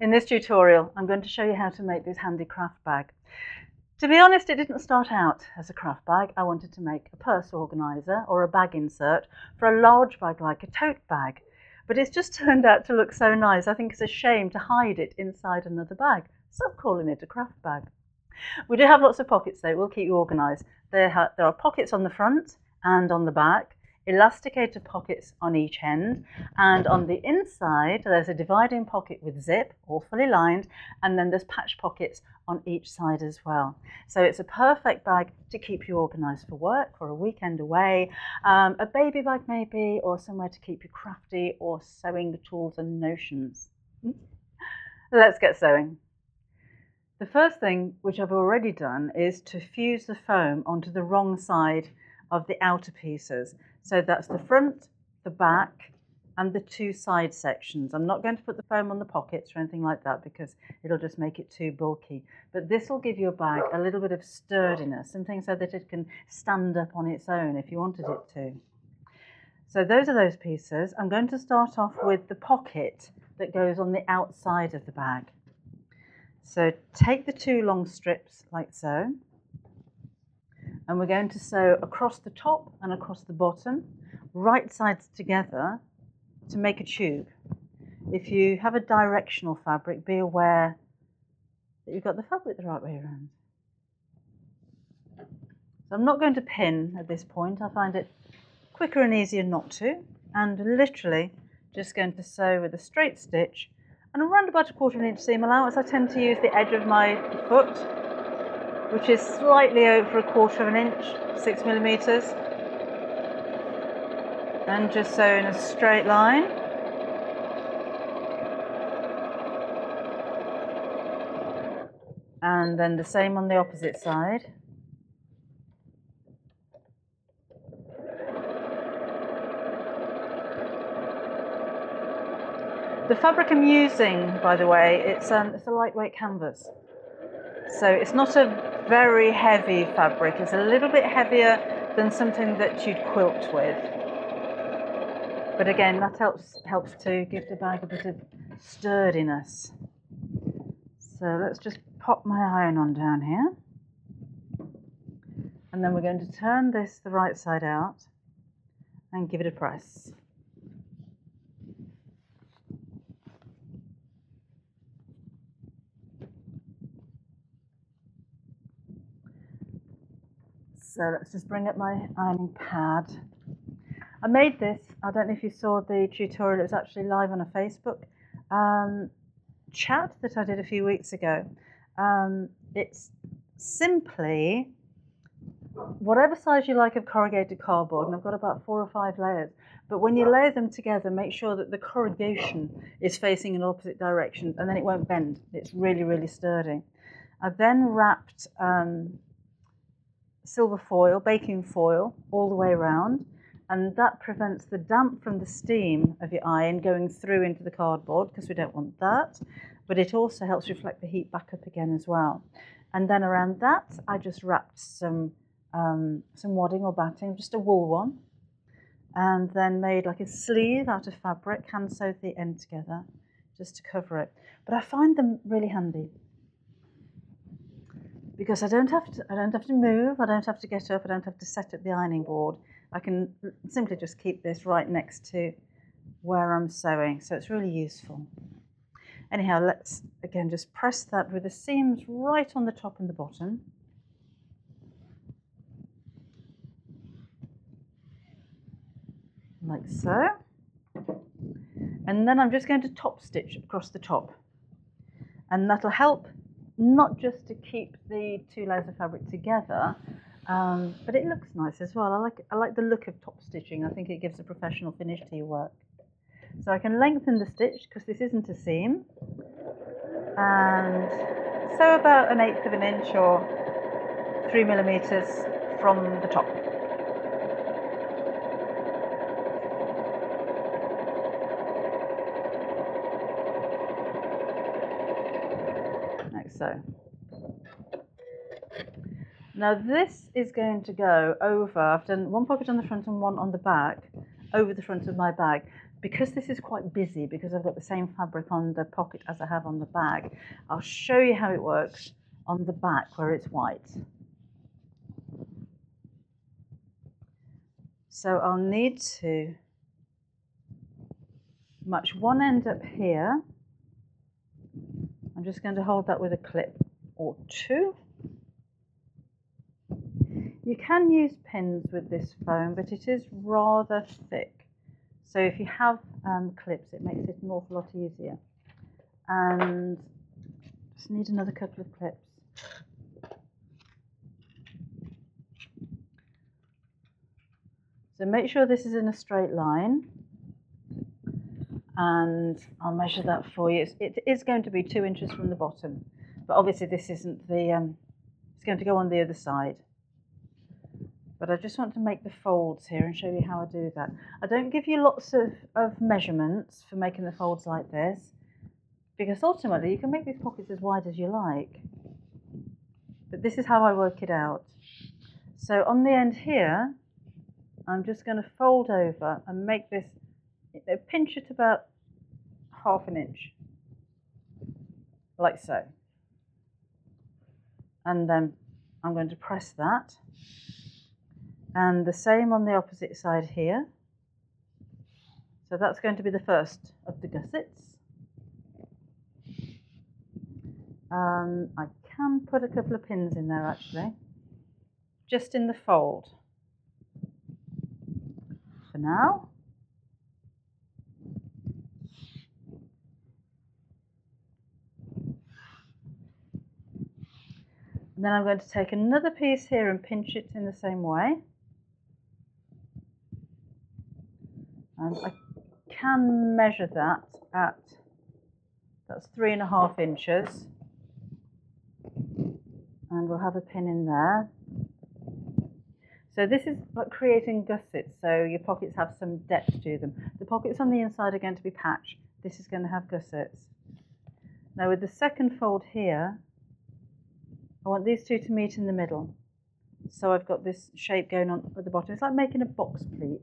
In this tutorial, I'm going to show you how to make this handy craft bag. To be honest, it didn't start out as a craft bag. I wanted to make a purse organiser or a bag insert for a large bag like a tote bag. But it's just turned out to look so nice, I think it's a shame to hide it inside another bag. So I'm calling it a craft bag. We do have lots of pockets though, we'll keep you organised. There are pockets on the front and on the back, elasticated pockets on each end, and on the inside there's a dividing pocket with zip, all fully lined, and then there's patch pockets on each side as well. So it's a perfect bag to keep you organised for work, for a weekend away, a baby bag maybe, or somewhere to keep your crafty or sewing tools and notions. Let's get sewing. The first thing, which I've already done, is to fuse the foam onto the wrong side of the outer pieces. So that's the front, the back, and the two side sections. I'm not going to put the foam on the pockets or anything like that because it'll just make it too bulky. But this will give your bag a little bit of sturdiness, something so that it can stand up on its own if you wanted it to. So those are those pieces. I'm going to start off with the pocket that goes on the outside of the bag. So take the two long strips like so, and we're going to sew across the top and across the bottom, right sides together, to make a tube. If you have a directional fabric, be aware that you've got the fabric the right way around. So I'm not going to pin at this point. I find it quicker and easier not to, and literally just going to sew with a straight stitch and around about a 1/4 inch seam allowance. I tend to use the edge of my foot, which is slightly over 1/4 inch, 6 millimeters, and just sew in a straight line. And then the same on the opposite side. The fabric I'm using, by the way, it's a lightweight canvas. So it's not a very heavy fabric. It's a little bit heavier than something that you'd quilt with. But again, that helps to give the bag a bit of sturdiness. So let's just pop my iron on down here. And then we're going to turn this the right side out and give it a press. So let's just bring up my ironing pad. I made this, I don't know if you saw the tutorial, it was actually live on a Facebook chat that I did a few weeks ago. It's simply whatever size you like of corrugated cardboard, and I've got about 4 or 5 layers, but when you layer them together, make sure that the corrugation is facing in opposite directions, and then it won't bend. It's really, really sturdy. I then wrapped silver foil, baking foil, all the way around, and that prevents the damp from the steam of your iron going through into the cardboard, because we don't want that, but it also helps reflect the heat back up again as well. And then around that, I just wrapped some wadding or batting, just a wool one, and then made like a sleeve out of fabric, hand sewed the end together just to cover it. But I find them really handy, because I don't have to move, I don't have to get up, I don't have to set up the ironing board. I can simply just keep this right next to where I'm sewing, so it's really useful. Anyhow, let's again just press that with the seams right on the top and the bottom. Like so. And then I'm just going to top stitch across the top. And that'll help not just to keep the 2 layers of fabric together, but it looks nice as well. I like the look of top stitching. I think it gives a professional finish to your work. So I can lengthen the stitch because this isn't a seam, and sew about 1/8 inch or 3 millimeters from the top. Like so. Now this is going to go over, I've done one pocket on the front and one on the back, over the front of my bag. because this is quite busy, because I've got the same fabric on the pocket as I have on the bag, I'll show you how it works on the back where it's white. So I'll need to match one end up here. I'm just going to hold that with a clip or two. You can use pins with this foam, but it is rather thick. So if you have clips, it makes it an awful lot easier. And just need another couple of clips. So make sure this is in a straight line. And I'll measure that for you. It is going to be 2 inches from the bottom, but obviously this isn't the, it's going to go on the other side. But I just want to make the folds here and show you how I do that. I don't give you lots of measurements for making the folds like this, because ultimately you can make these pockets as wide as you like. But this is how I work it out. So on the end here, I'm just going to fold over and make this, pinch it about 1/2 inch, like so. And then I'm going to press that. And the same on the opposite side here. So that's going to be the first of the gussets. I can put a couple of pins in there actually, just in the fold for now. And then I'm going to take another piece here and pinch it in the same way. And I can measure that at, that's 3.5 inches. And we'll have a pin in there. So this is like creating gussets, so your pockets have some depth to them. The pockets on the inside are going to be patch. This is going to have gussets. Now with the second fold here, I want these two to meet in the middle. So I've got this shape going on at the bottom. It's like making a box pleat.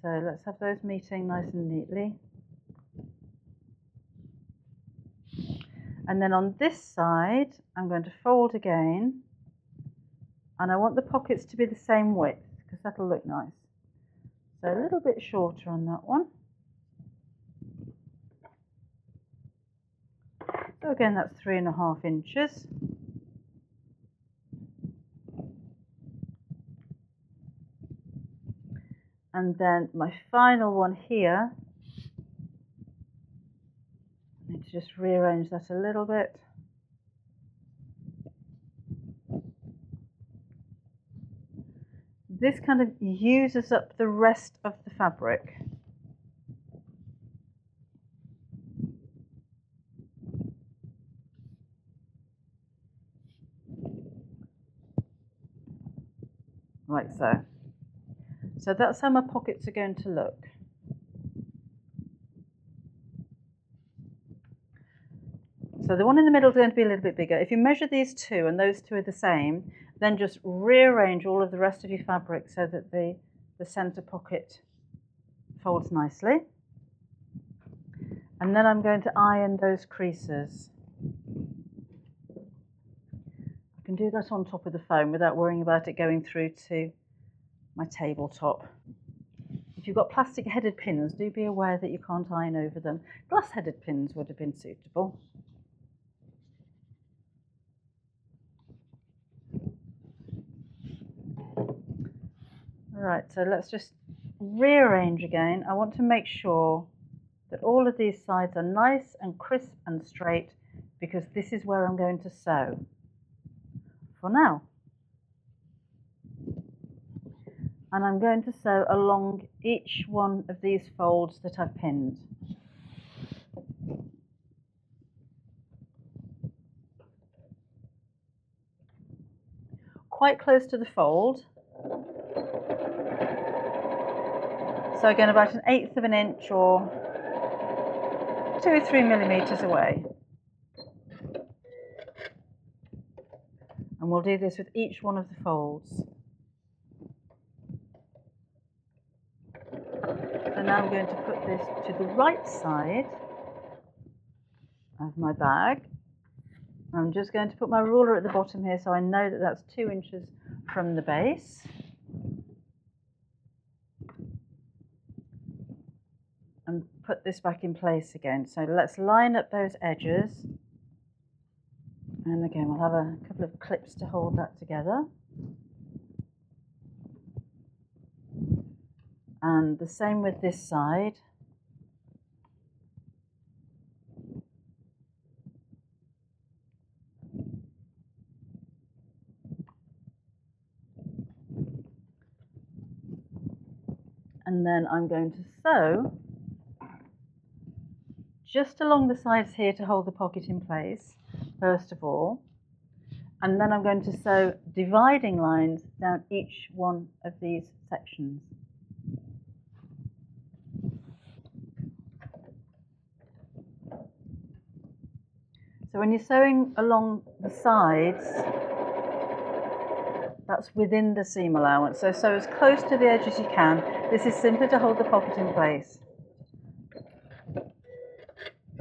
So let's have those meeting nice and neatly. And then on this side, I'm going to fold again. And I want the pockets to be the same width, because that'll look nice. So a little bit shorter on that one. So again, that's 3.5 inches. And then my final one here, I need to just rearrange that a little bit. This kind of uses up the rest of the fabric. Like so. So that's how my pockets are going to look. So the one in the middle is going to be a little bit bigger. If you measure these two and those two are the same, then just rearrange all of the rest of your fabric so that the center pocket folds nicely. And then I'm going to iron those creases. I can do that on top of the foam without worrying about it going through to my tabletop. If you've got plastic headed pins, do be aware that you can't iron over them. Glass headed pins would have been suitable. Right, so let's just rearrange again. I want to make sure that all of these sides are nice and crisp and straight, because this is where I'm going to sew for now. And I'm going to sew along each one of these folds that I've pinned. Quite close to the fold. So again, about 1/8 of an inch or 2 or 3 millimeters away. And we'll do this with each one of the folds. now I'm going to put this to the right side of my bag. I'm just going to put my ruler at the bottom here so I know that that's 2 inches from the base. And put this back in place again. So let's line up those edges. And again, we'll have a couple of clips to hold that together. And the same with this side. And then I'm going to sew just along the sides here to hold the pocket in place, first of all. And then I'm going to sew dividing lines down each one of these sections. So when you're sewing along the sides, that's within the seam allowance. So sew as close to the edge as you can. This is simply to hold the pocket in place.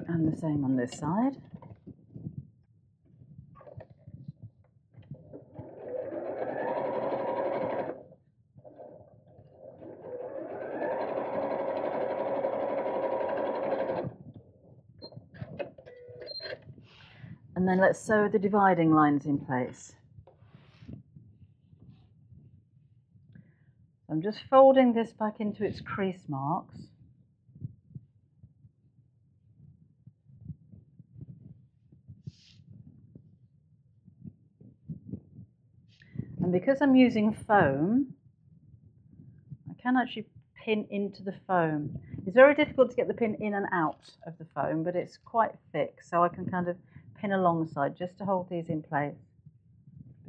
And the same on this side. And then let's sew the dividing lines in place. I'm just folding this back into its crease marks. And because I'm using foam, I can actually pin into the foam. It's very difficult to get the pin in and out of the foam, but it's quite thick, so I can kind of pin alongside just to hold these in place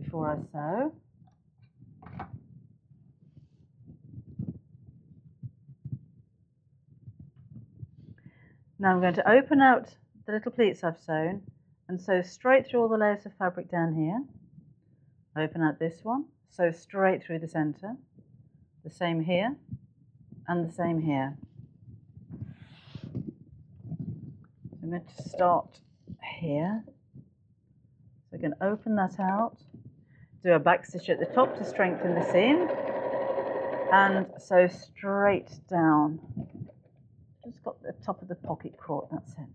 before I sew. Now I'm going to open out the little pleats I've sewn and sew straight through all the layers of fabric down here. Open out this one, sew straight through the centre, the same here and the same here. I'm going to start here. So I can open that out, do a back stitch at the top to strengthen the seam, and sew straight down. Just got the top of the pocket caught, that's it.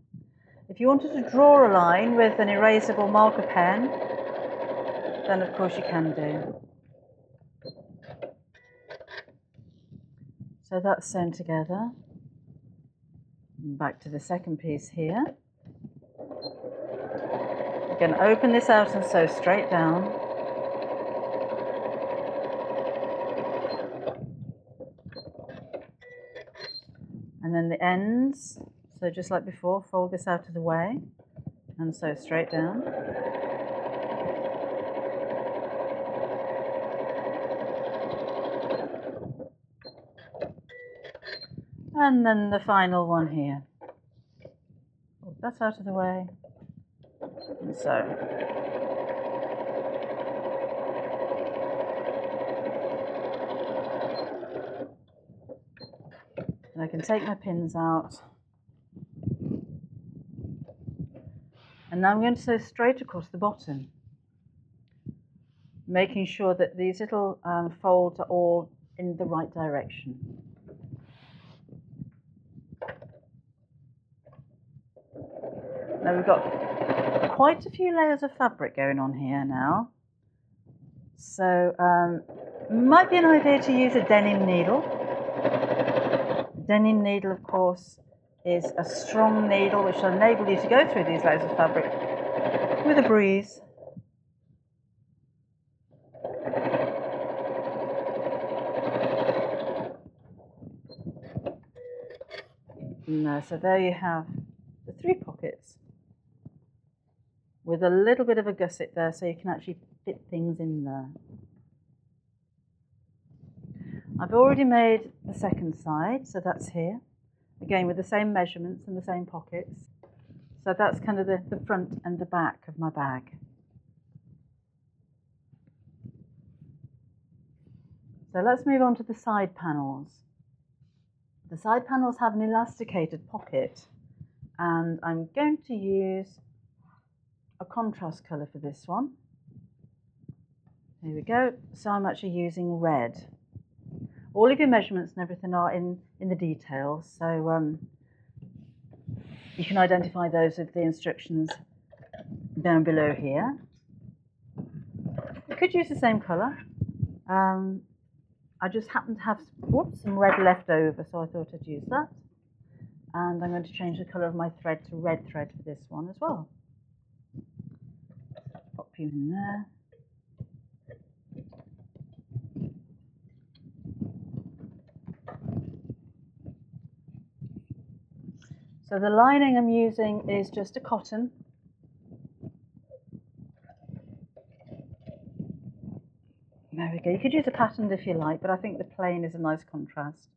If you wanted to draw a line with an erasable marker pen, then of course you can do. So that's sewn together. Back to the second piece here. Again, open this out and sew straight down. And then the ends, so just like before, fold this out of the way and sew straight down. And then the final one here. Fold that out of the way and sew. And I can take my pins out. And now I'm going to sew straight across the bottom, making sure that these little folds are all in the right direction. Now we've got quite a few layers of fabric going on here now. So might be an idea to use a denim needle. Denim needle, of course, is a strong needle which will enable you to go through these layers of fabric with a breeze. So there you have the 3 pockets with a little bit of a gusset there so you can actually fit things in there. I've already made the second side, so that's here, again with the same measurements and the same pockets. So that's kind of the front and the back of my bag. So let's move on to the side panels. The side panels have an elasticated pocket, and I'm going to use a contrast colour for this one. Here we go. So I'm actually using red. All of your measurements and everything are in the details, so you can identify those with the instructions down below here. You could use the same colour. I just happen to have some red left over, so I thought I'd use that. And I'm going to change the colour of my thread to red thread for this one as well. Pop you in there. So the lining I'm using is just a cotton. There we go. You could use a patterned if you like, but I think the plain is a nice contrast.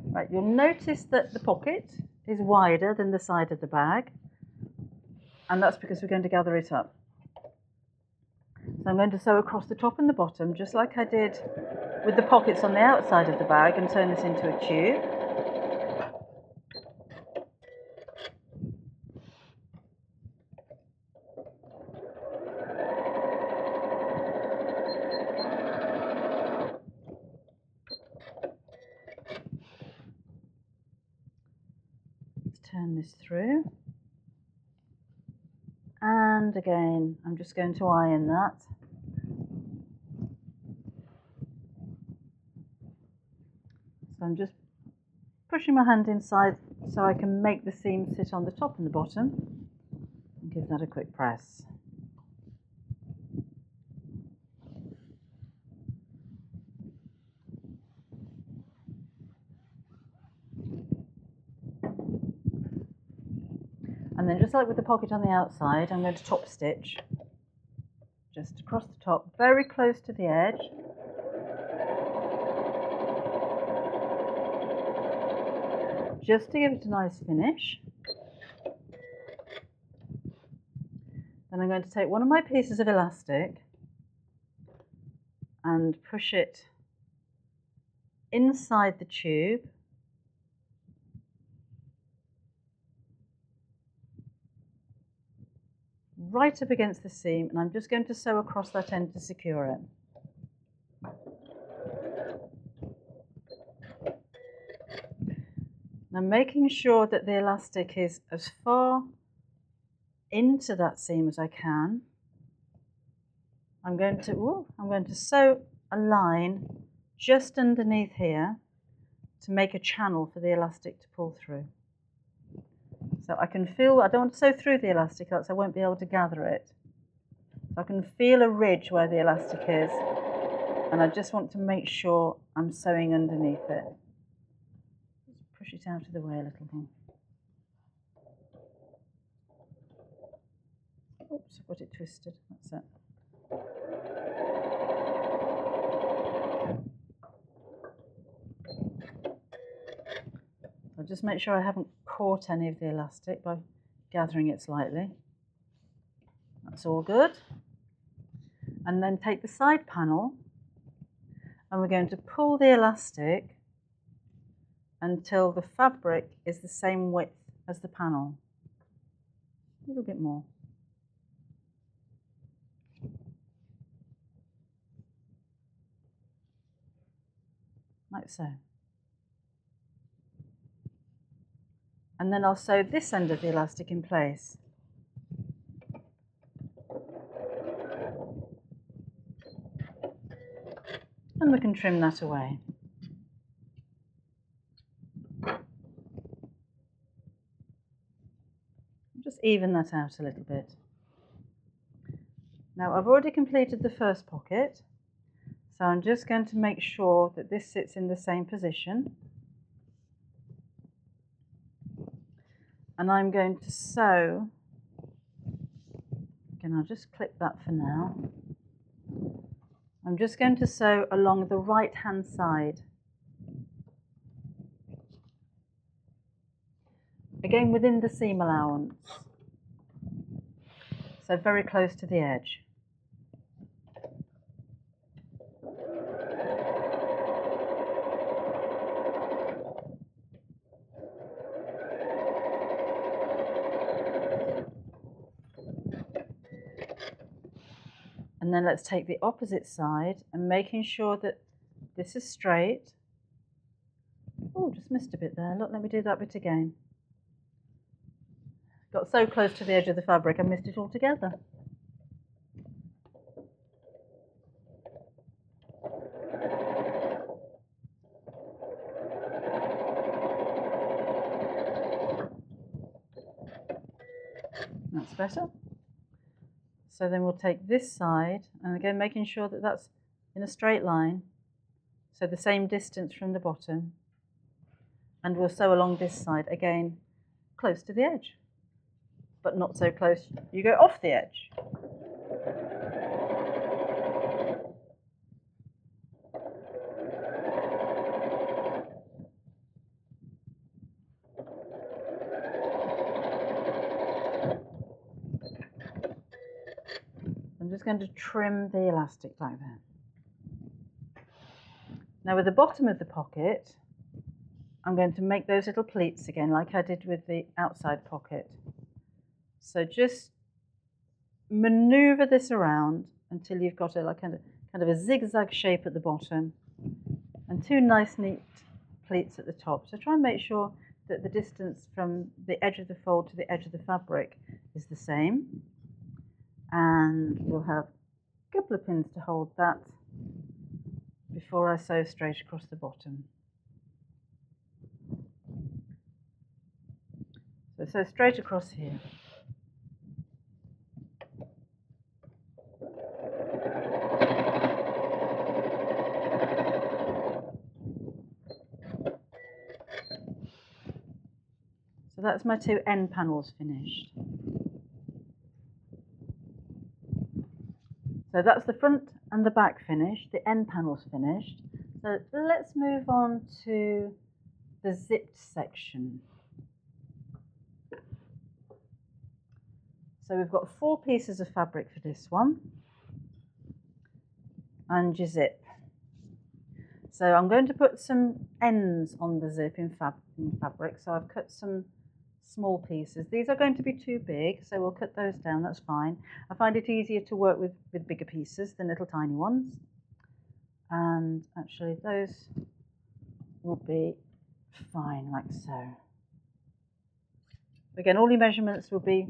Right, you'll notice that the pocket is wider than the side of the bag, and that's because we're going to gather it up. So I'm going to sew across the top and the bottom, just like I did with the pockets on the outside of the bag, and turn this into a tube. Turn this through, and again I'm just going to iron that. So I'm just pushing my hand inside so I can make the seam sit on the top and the bottom, and give that a quick press. And then, just like with the pocket on the outside, I'm going to top stitch just across the top, very close to the edge. Just to give it a nice finish. Then I'm going to take one of my pieces of elastic and push it inside the tube. Right up against the seam, and I'm just going to sew across that end to secure it. Now, making sure that the elastic is as far into that seam as I can, I'm going to sew a line just underneath here to make a channel for the elastic to pull through. So I can feel, I don't want to sew through the elastic, else I won't be able to gather it. So I can feel a ridge where the elastic is, and I just want to make sure I'm sewing underneath it. Just push it out of the way a little bit. Oops, I've got it twisted, that's it. I'll just make sure I haven't caught any of the elastic by gathering it slightly. That's all good. And then take the side panel, and we're going to pull the elastic until the fabric is the same width as the panel. A little bit more. Like so. And then I'll sew this end of the elastic in place. And we can trim that away. Just even that out a little bit. Now, I've already completed the first pocket, so I'm just going to make sure that this sits in the same position. And I'm going to sew, again, I'll just clip that for now. I'm just going to sew along the right hand side. Again, within the seam allowance. So very close to the edge. And then let's take the opposite side and making sure that this is straight. Oh, just missed a bit there. Look, let me do that bit again. Got so close to the edge of the fabric, I missed it altogether. That's better. So then we'll take this side, and again making sure that that's in a straight line, so the same distance from the bottom, and we'll sew along this side, again close to the edge, but not so close you go off the edge. I'm just going to trim the elastic like that. Now with the bottom of the pocket, I'm going to make those little pleats again, like I did with the outside pocket. So just maneuver this around until you've got a kind of a zigzag shape at the bottom and two nice neat pleats at the top. So try and make sure that the distance from the edge of the fold to the edge of the fabric is the same. And we'll have a couple of pins to hold that before I sew straight across the bottom. So sew straight across here. So that's my two end panels finished. So that's the front and the back finished, the end panels finished. So let's move on to the zipped section. So we've got 4 pieces of fabric for this one, and your zip. So I'm going to put some ends on the zip in fabric, so I've cut some small pieces. These are going to be too big, so we'll cut those down, that's fine. I find it easier to work with bigger pieces than little tiny ones. And actually those will be fine like so. Again, all your measurements will be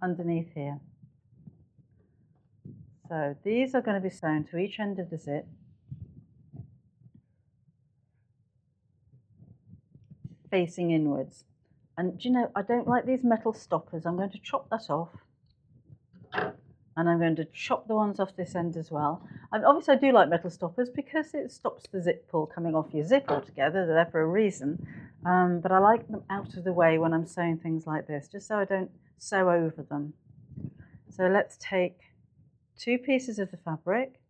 underneath here. So these are going to be sewn to each end of the zip. Facing inwards. And do you know, I don't like these metal stoppers. I'm going to chop that off. And I'm going to chop the ones off this end as well. And obviously I do like metal stoppers because it stops the zip pull coming off your zip altogether. They're there for a reason. But I like them out of the way when I'm sewing things like this, just so I don't sew over them. So let's take 2 pieces of the fabric,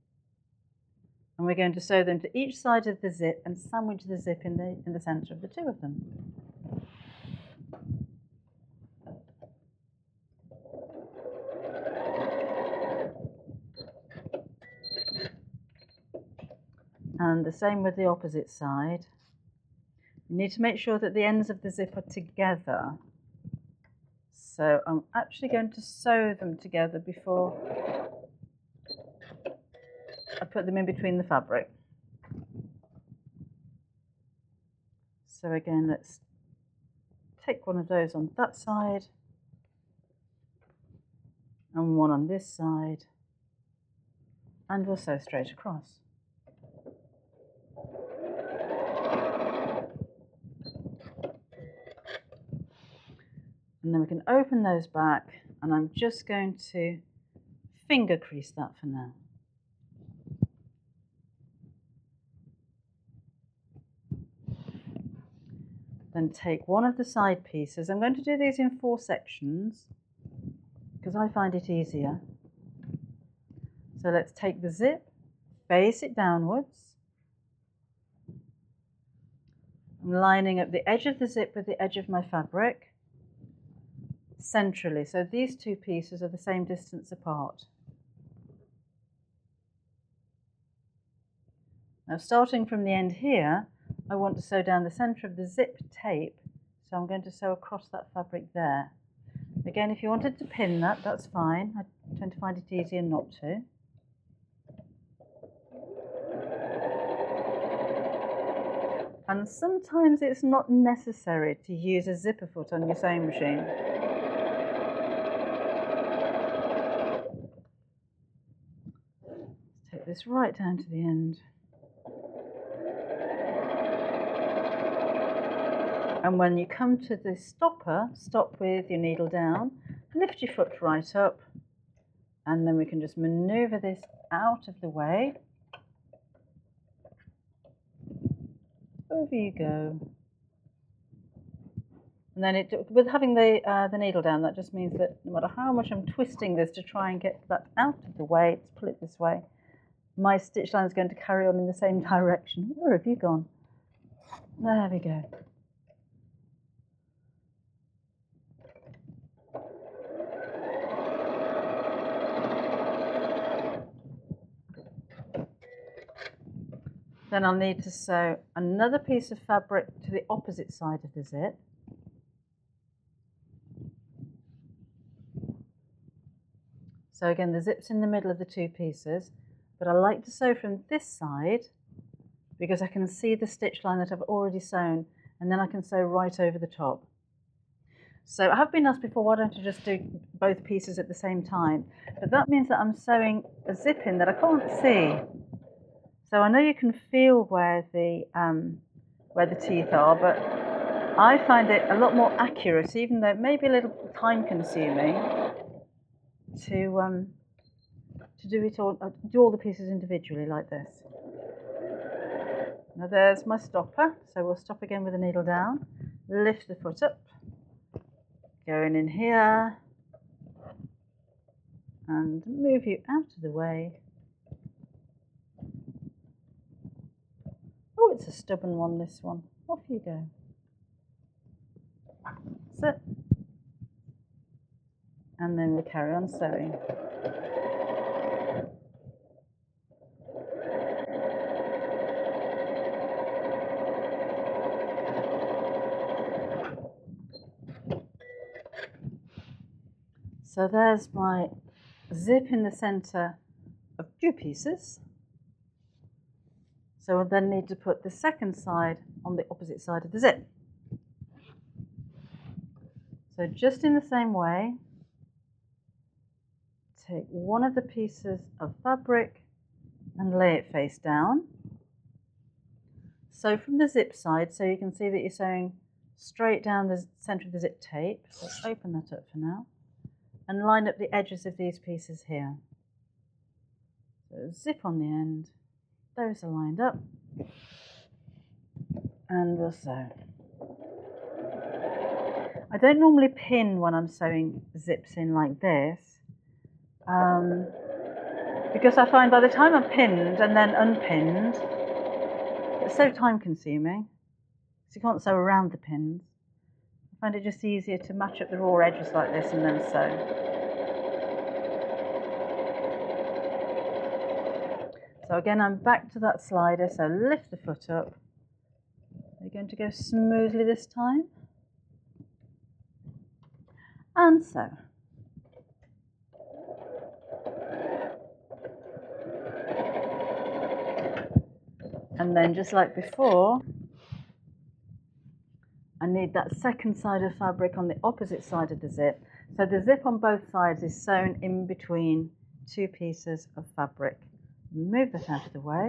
and we're going to sew them to each side of the zip and sandwich the zip in the centre of the 2 of them. And the same with the opposite side. You need to make sure that the ends of the zip are together. So I'm actually going to sew them together before I put them in between the fabric. So again, let's take one of those on that side and one on this side, and we'll sew straight across. And then we can open those back, and I'm just going to finger crease that for now. Then take one of the side pieces. I'm going to do these in 4 sections because I find it easier. So let's take the zip, face it downwards. I'm lining up the edge of the zip with the edge of my fabric centrally. So these 2 pieces are the same distance apart. Now starting from the end here, I want to sew down the centre of the zip tape, so I'm going to sew across that fabric there. Again, if you wanted to pin that, that's fine. I tend to find it easier not to. And sometimes it's not necessary to use a zipper foot on your sewing machine. Let's take this right down to the end. And when you come to the stopper, stop with your needle down, lift your foot right up, and then we can just maneuver this out of the way. Over you go. And then with having the needle down, that just means that no matter how much I'm twisting this to try and get that out of the way, let's pull it this way, my stitch line is going to carry on in the same direction. Where have you gone? There we go. Then I'll need to sew another piece of fabric to the opposite side of the zip. So again, the zip's in the middle of the two pieces, but I like to sew from this side because I can see the stitch line that I've already sewn, and then I can sew right over the top. So I have been asked before, why don't I just do both pieces at the same time? But that means that I'm sewing a zip in that I can't see. So I know you can feel where the teeth are, but I find it a lot more accurate, even though it may be a little time consuming, to do all the pieces individually like this. Now there's my stopper, so we'll stop again with the needle down, lift the foot up, going in here, and move you out of the way. Oh, it's a stubborn one, this one. Off you go. That's it. And then we'll carry on sewing. So there's my zip in the center of two pieces. So we'll then need to put the second side on the opposite side of the zip. So just in the same way, take one of the pieces of fabric and lay it face down. Sew from the zip side so you can see that you're sewing straight down the center of the zip tape. So let's open that up for now. And line up the edges of these pieces here. So zip on the end, those are lined up, and we'll sew. I don't normally pin when I'm sewing zips in like this, because I find by the time I'm pinned and then unpinned, it's so time consuming, so you can't sew around the pins. I find it just easier to match up the raw edges like this and then sew. So again, I'm back to that slider, so lift the foot up. We're going to go smoothly this time. And sew. And then just like before, I need that second side of fabric on the opposite side of the zip. So the zip on both sides is sewn in between two pieces of fabric. Move that out of the way.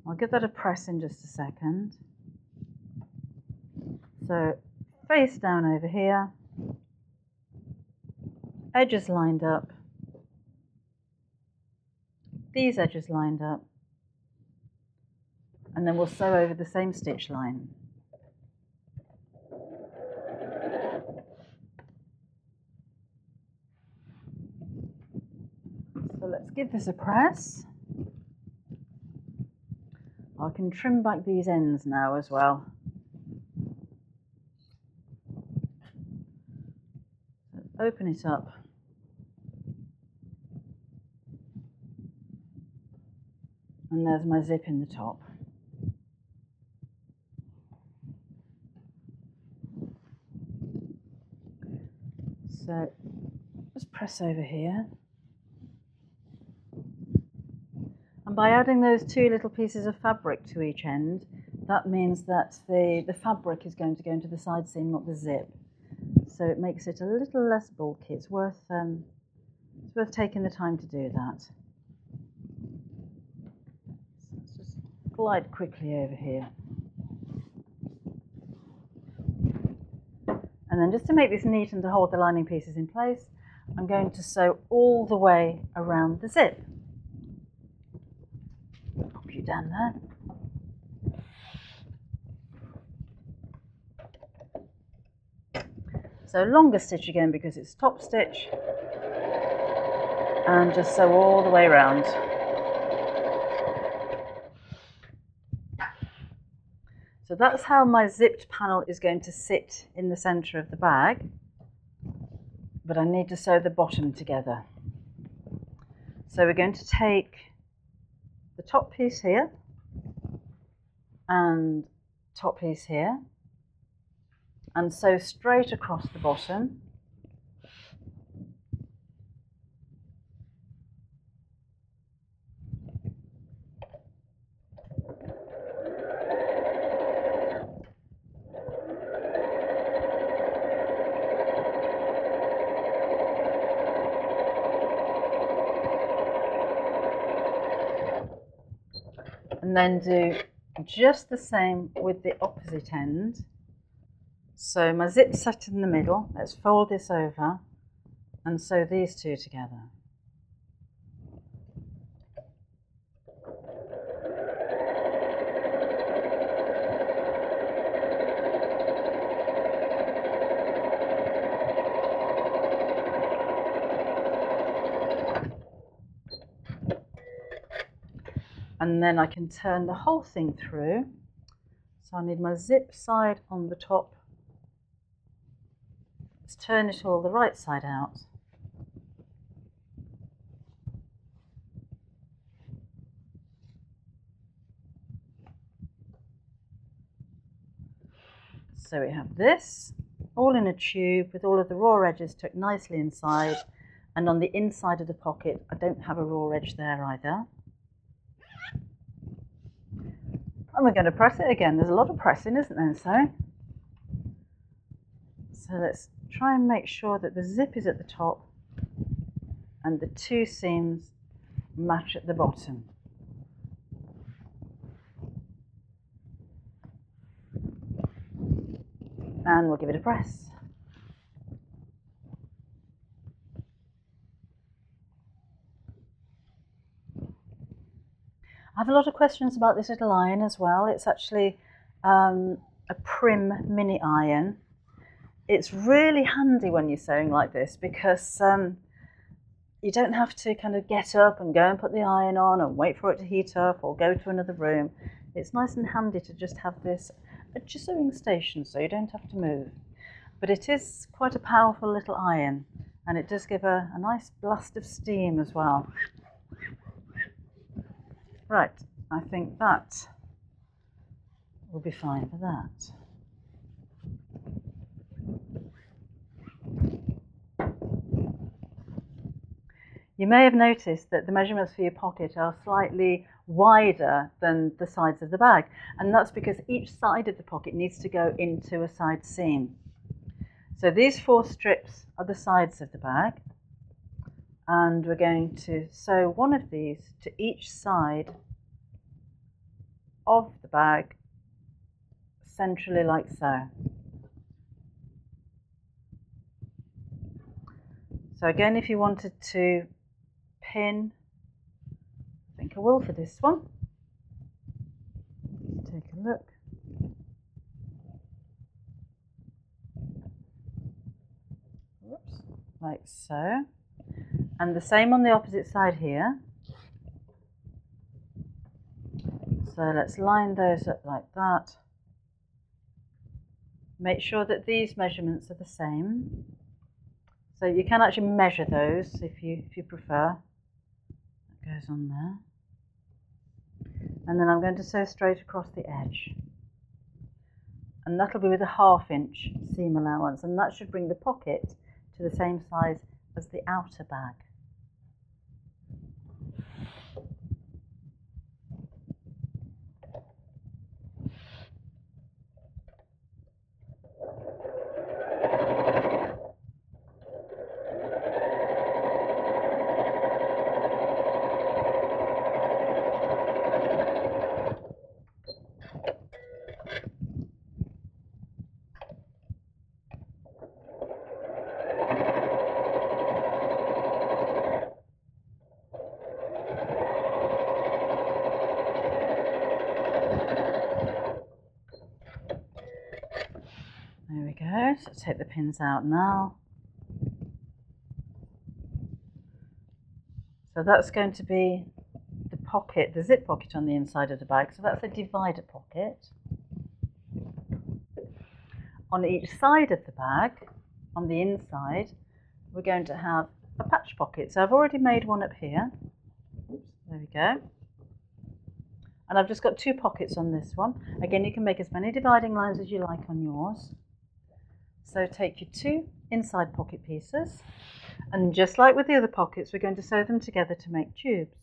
I'll give that a press in just a second. So face down over here, edges lined up, these edges lined up, and then we'll sew over the same stitch line. So let's give this a press. I can trim back these ends now as well. So open it up. And there's my zip in the top. So just press over here. And by adding those two little pieces of fabric to each end, that means that the fabric is going to go into the side seam, not the zip. So it makes it a little less bulky. It's worth taking the time to do that. So let's just glide quickly over here. And then just to make this neat and to hold the lining pieces in place, I'm going to sew all the way around the zip. Pop you down there. So longer stitch again because it's top stitch, and just sew all the way around. So that's how my zipped panel is going to sit in the centre of the bag, but I need to sew the bottom together. So we're going to take the top piece here and top piece here and sew straight across the bottom. And then do just the same with the opposite end. So my zip set in the middle, let's fold this over and sew these two together. And then I can turn the whole thing through. So I need my zip side on the top. Let's turn it all the right side out. So we have this all in a tube with all of the raw edges tucked nicely inside, and on the inside of the pocket I don't have a raw edge there either. And we're going to press it again. There's a lot of pressing, isn't there, in sewing? So let's try and make sure that the zip is at the top and the two seams match at the bottom. And we'll give it a press. I have a lot of questions about this little iron as well. It's actually a Prim mini iron. It's really handy when you're sewing like this because you don't have to kind of get up and go and put the iron on and wait for it to heat up or go to another room. It's nice and handy to just have this at your sewing station so you don't have to move. But it is quite a powerful little iron, and it does give a nice blast of steam as well. Right, I think that will be fine for that. You may have noticed that the measurements for your pocket are slightly wider than the sides of the bag, and that's because each side of the pocket needs to go into a side seam. So these 4 strips are the sides of the bag, and we're going to sew one of these to each side of the bag centrally like so. So again, if you wanted to pin, I think I will for this one. Let's take a look. Whoops, like so. And the same on the opposite side here. So let's line those up like that. Make sure that these measurements are the same. So you can actually measure those if you prefer. That goes on there. And then I'm going to sew straight across the edge. And that'll be with a 1/2 inch seam allowance, and that should bring the pocket to the same size as the outer bag. There we go, so take the pins out now. So that's going to be the pocket, the zip pocket on the inside of the bag, so that's a divider pocket. On each side of the bag, on the inside, we're going to have a patch pocket. So I've already made one up here. Oops, there we go. And I've just got 2 pockets on this one. Again, you can make as many dividing lines as you like on yours. So take your 2 inside pocket pieces, and just like with the other pockets, we're going to sew them together to make tubes,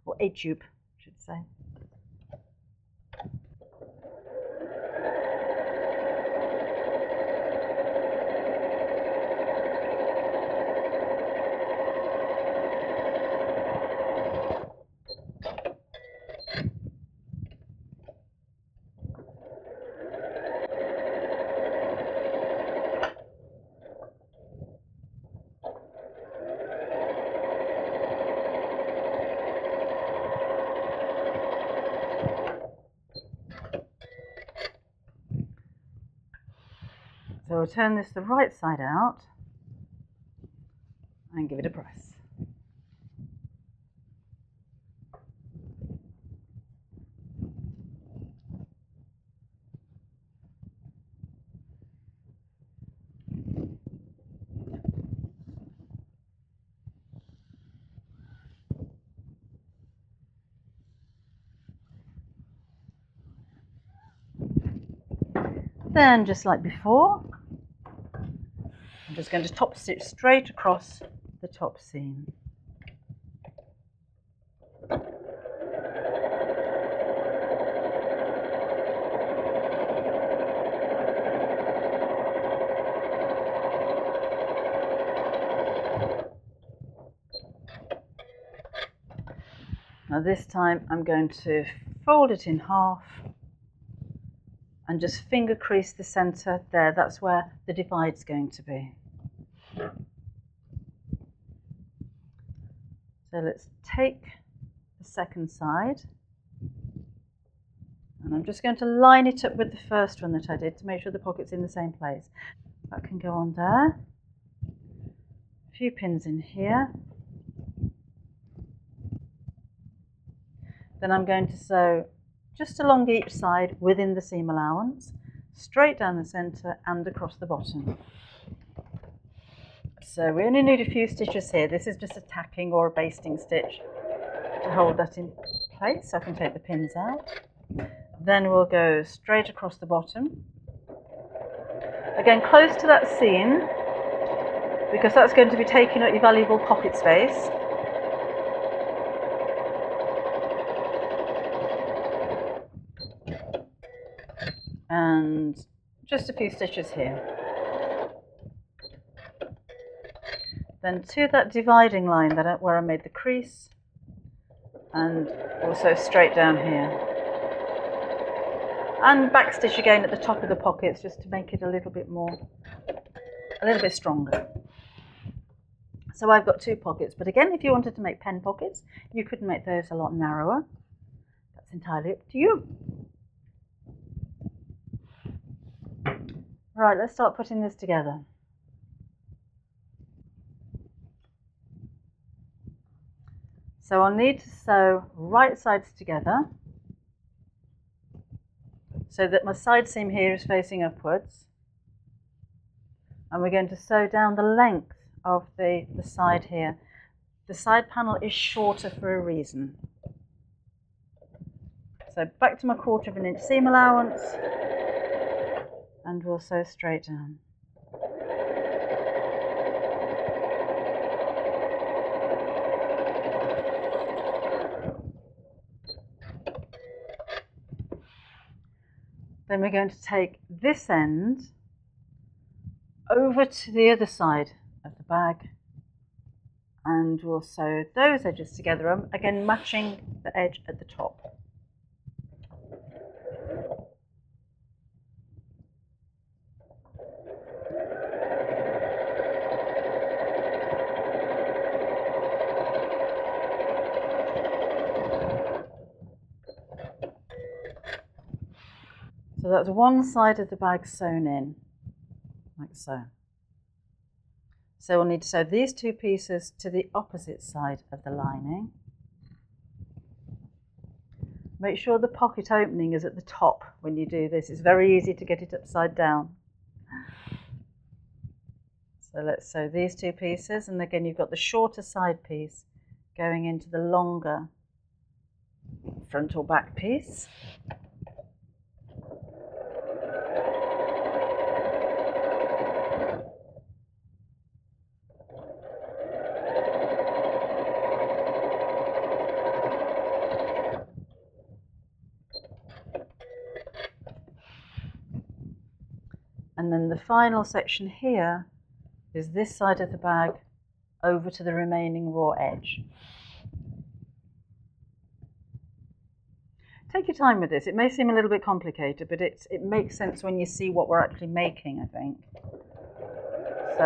or a tube, I should say. So we'll turn this the right side out and give it a press. Then, just like before, I'm just going to top stitch straight across the top seam. Now this time I'm going to fold it in half and just finger crease the centre there. That's where the divide's going to be. So let's take the second side, and I'm just going to line it up with the first one that I did to make sure the pocket's in the same place. That can go on there. A few pins in here. Then I'm going to sew just along each side within the seam allowance, straight down the centre and across the bottom. So we only need a few stitches here. This is just a tacking or a basting stitch to hold that in place, so I can take the pins out. Then we'll go straight across the bottom. Again, close to that seam, because that's going to be taking up your valuable pocket space. And just a few stitches here. Then to that dividing line where I made the crease, and also straight down here. And backstitch again at the top of the pockets just to make it a little bit stronger. So I've got 2 pockets, but again, if you wanted to make pen pockets, you could make those a lot narrower. That's entirely up to you. Right, let's start putting this together. So I'll need to sew right sides together so that my side seam here is facing upwards. And we're going to sew down the length of the side here. The side panel is shorter for a reason. So back to my 1/4 of an inch seam allowance, and we'll sew straight down. Then we're going to take this end over to the other side of the bag, and we'll sew those edges together, again matching the edge at the top. So that's one side of the bag sewn in. like so. So we'll need to sew these two pieces to the opposite side of the lining. Make sure the pocket opening is at the top when you do this. It's very easy to get it upside down. So let's sew these two pieces, and again you've got the shorter side piece going into the longer front or back piece. And then the final section here is this side of the bag over to the remaining raw edge. Take your time with this. It may seem a little bit complicated, but it makes sense when you see what we're actually making, I think. So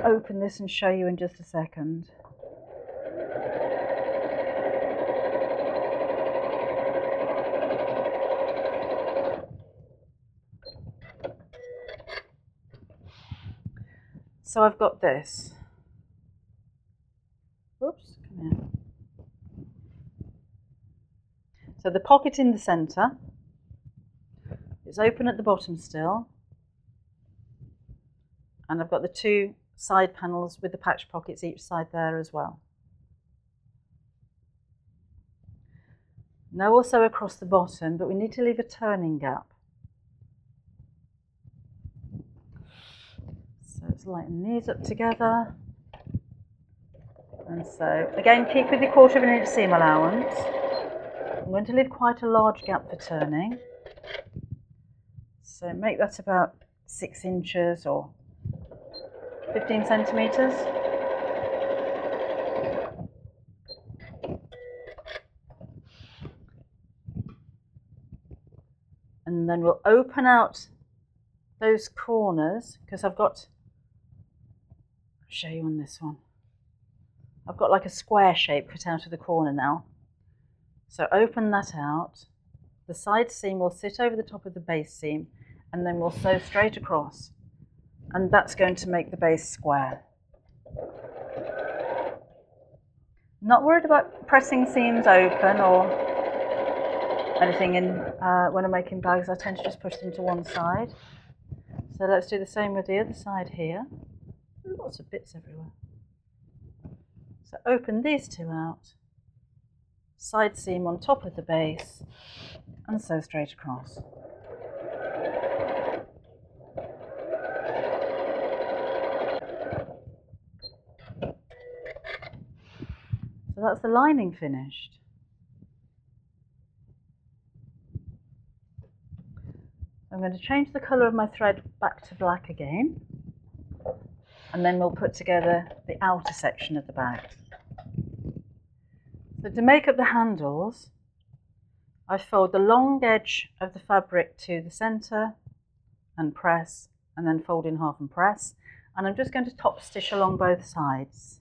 I'll open this and show you in just a second. So I've got this. Oops, come here. So the pocket in the centre is open at the bottom still, and I've got the two side panels with the patch pockets each side there as well. Now also across the bottom, but we need to leave a turning gap. So let's lighten these up together. And so again, keep with your 1/4 inch seam allowance. I'm going to leave quite a large gap for turning. So make that about 6 inches or 15 centimetres. And then we'll open out those corners, because I'll show you on this one. I've got like a square shape cut out of the corner now. So open that out. The side seam will sit over the top of the base seam, and then we'll sew straight across. And that's going to make the base square. Not worried about pressing seams open or anything in when I'm making bags. I tend to just push them to one side. So let's do the same with the other side here. Lots of bits everywhere. So open these two out, side seam on top of the base, and sew straight across. So that's the lining finished. I'm going to change the colour of my thread back to black again, and then we'll put together the outer section of the bag. So to make up the handles, I fold the long edge of the fabric to the centre and press, and then fold in half and press, and I'm just going to top stitch along both sides.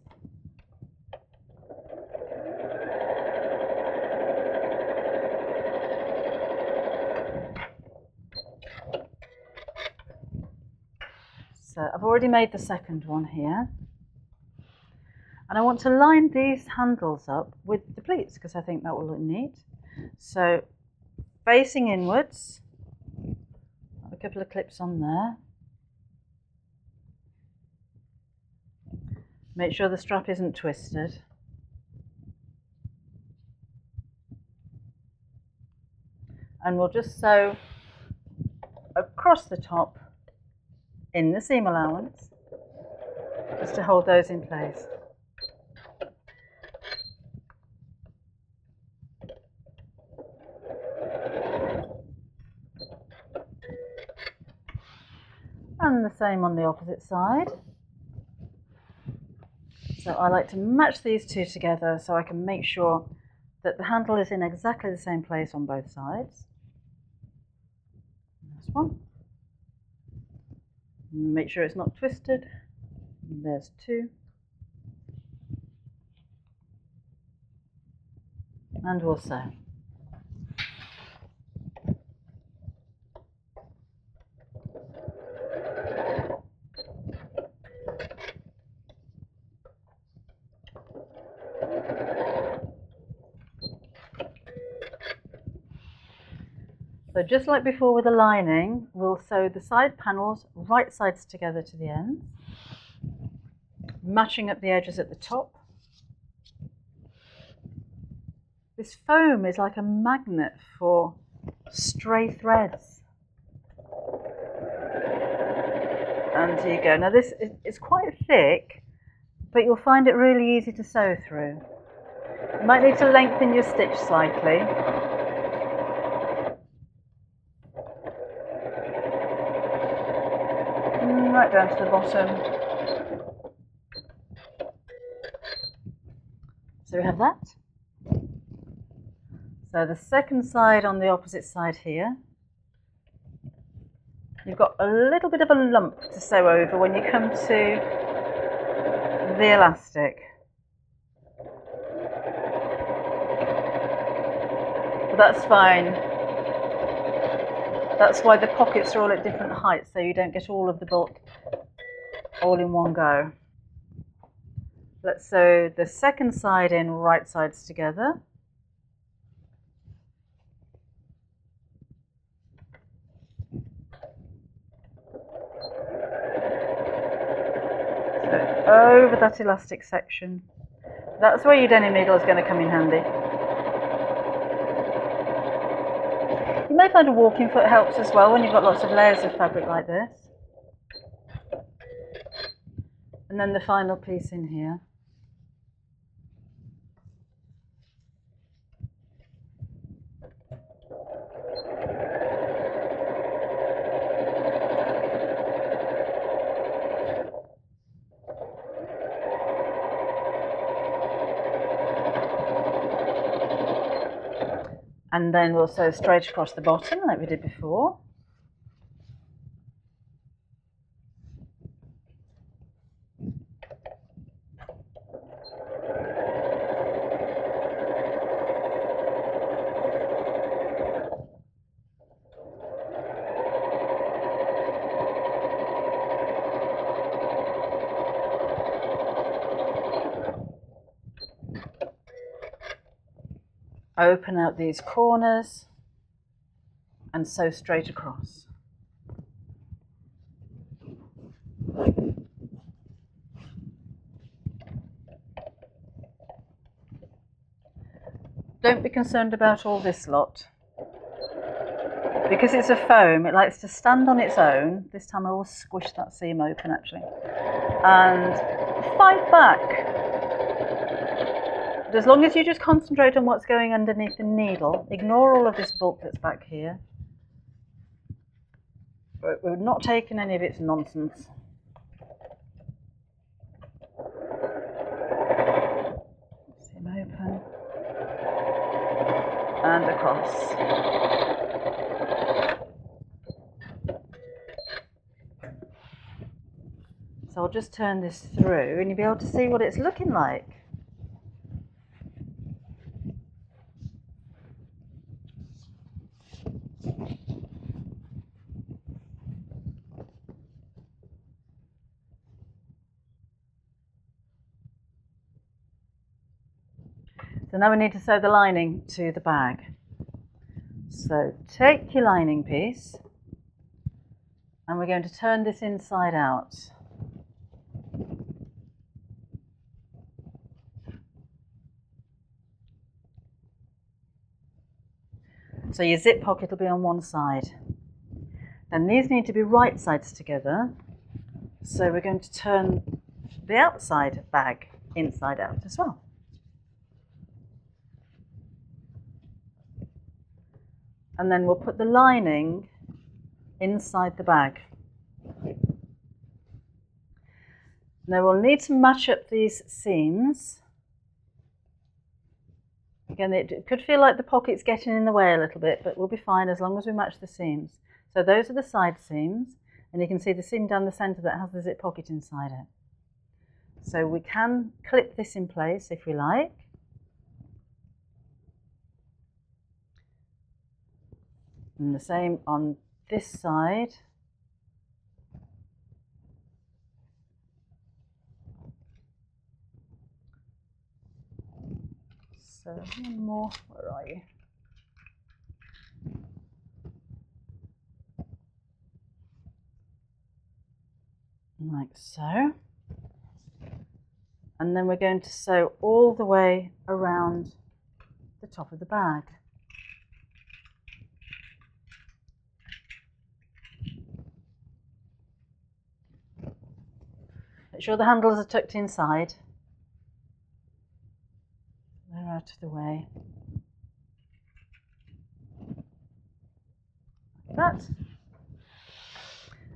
So I've already made the second one here, and I want to line these handles up with the pleats because I think that will look neat. So facing inwards, a couple of clips on there. Make sure the strap isn't twisted. And we'll just sew across the top in the seam allowance, just to hold those in place. And the same on the opposite side. So I like to match these two together so I can make sure that the handle is in exactly the same place on both sides. This one. Make sure it's not twisted. There's two. And we'll sew. So just like before with the lining, we'll sew the side panels right sides together to the ends, matching up the edges at the top. This foam is like a magnet for stray threads. And here you go. Now this is quite thick, but you'll find it really easy to sew through. You might need to lengthen your stitch slightly. Right down to the bottom. So we have that. So the second side on the opposite side here. You've got a little bit of a lump to sew over when you come to the elastic. But that's fine. That's why the pockets are all at different heights, so you don't get all of the bulk all in one go. Let's sew the second side in right sides together. So over that elastic section. That's where your denim needle is going to come in handy. You may find a walking foot helps as well when you've got lots of layers of fabric like this. And then the final piece in here. And then we'll sew straight across the bottom like we did before. Open out these corners and sew straight across. Don't be concerned about all this lot. Because it's a foam, it likes to stand on its own. This time I will squish that seam open actually. And fight back. But as long as you just concentrate on what's going underneath the needle, ignore all of this bulk that's back here. We're not taking any of its nonsense. Seam open. And across. So I'll just turn this through and you'll be able to see what it's looking like. So now we need to sew the lining to the bag. So take your lining piece and we're going to turn this inside out. So your zip pocket will be on one side. Then these need to be right sides together. So we're going to turn the outside bag inside out as well. And then we'll put the lining inside the bag. Now we'll need to match up these seams. Again, it could feel like the pocket's getting in the way a little bit, but we'll be fine as long as we match the seams. So those are the side seams, and you can see the seam down the centre that has the zip pocket inside it. So we can clip this in place if we like. And the same on this side. So one more, where are you? like so. And then we're going to sew all the way around the top of the bag. Make sure the handles are tucked inside. They're out of the way. Like that.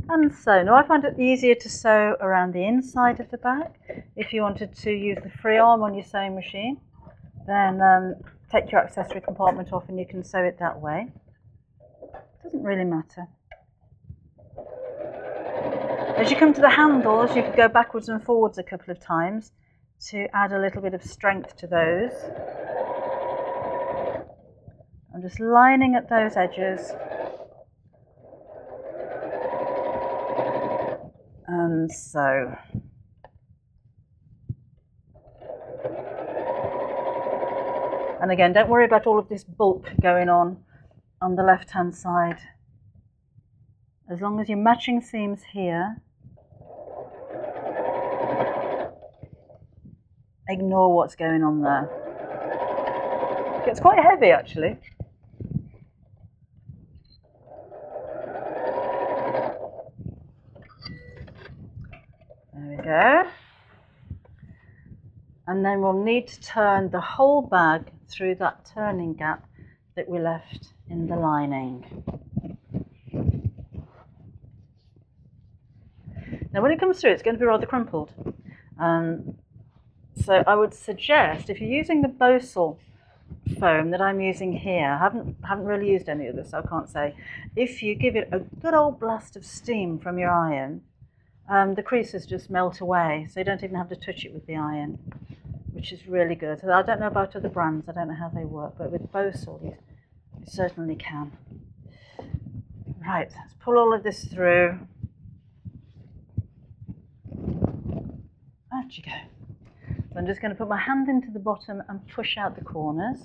And so, now I find it easier to sew around the inside of the bag. If you wanted to use the free arm on your sewing machine, then take your accessory compartment off and you can sew it that way. It doesn't really matter. As you come to the handles, you can go backwards and forwards a couple of times to add a little bit of strength to those. I'm just lining up those edges. And so. And again, don't worry about all of this bulk going on the left-hand side. As long as your matching seams here, ignore what's going on there. It gets quite heavy actually. There we go. And then we'll need to turn the whole bag through that turning gap that we left in the lining. Now when it comes through, it's going to be rather crumpled. So I would suggest, if you're using the Bosal foam that I'm using here, I haven't really used any of this, so I can't say. If you give it a good old blast of steam from your iron, the creases just melt away, so you don't even have to touch it with the iron, which is really good. So I don't know about other brands, I don't know how they work, but with Bosal you certainly can. Right, let's pull all of this through. Out you go. So I'm just going to put my hand into the bottom and push out the corners.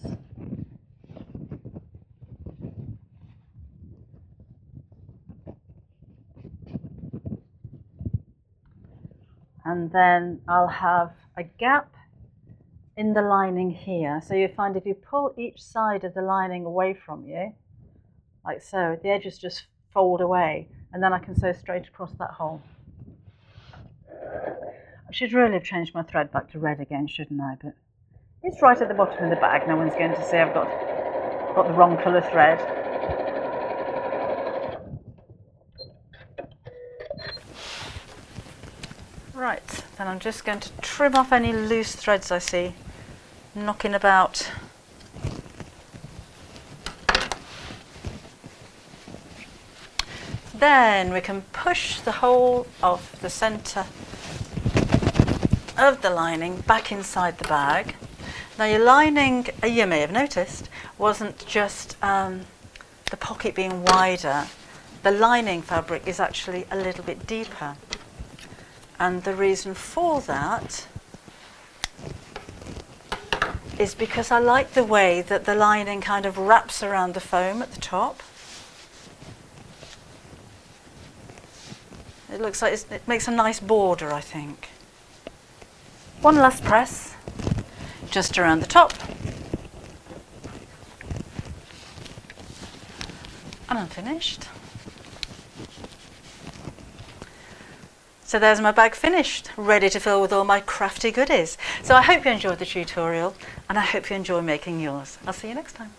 And then I'll have a gap in the lining here. So you find if you pull each side of the lining away from you, like so, the edges just fold away, and then I can sew straight across that hole. I should really have changed my thread back to red again, shouldn't I? But it's right at the bottom of the bag. No one's going to say I've got the wrong colour thread. Right, then I'm just going to trim off any loose threads I see knocking about. Then we can push the whole of the centre of the lining back inside the bag. Now your lining, you may have noticed, wasn't just the pocket being wider. The lining fabric is actually a little bit deeper. And the reason for that is because I like the way that the lining kind of wraps around the foam at the top. It looks like it makes a nice border, I think. One last press, just around the top. And I'm finished. So there's my bag finished, ready to fill with all my crafty goodies. So I hope you enjoyed the tutorial, and I hope you enjoy making yours. I'll see you next time.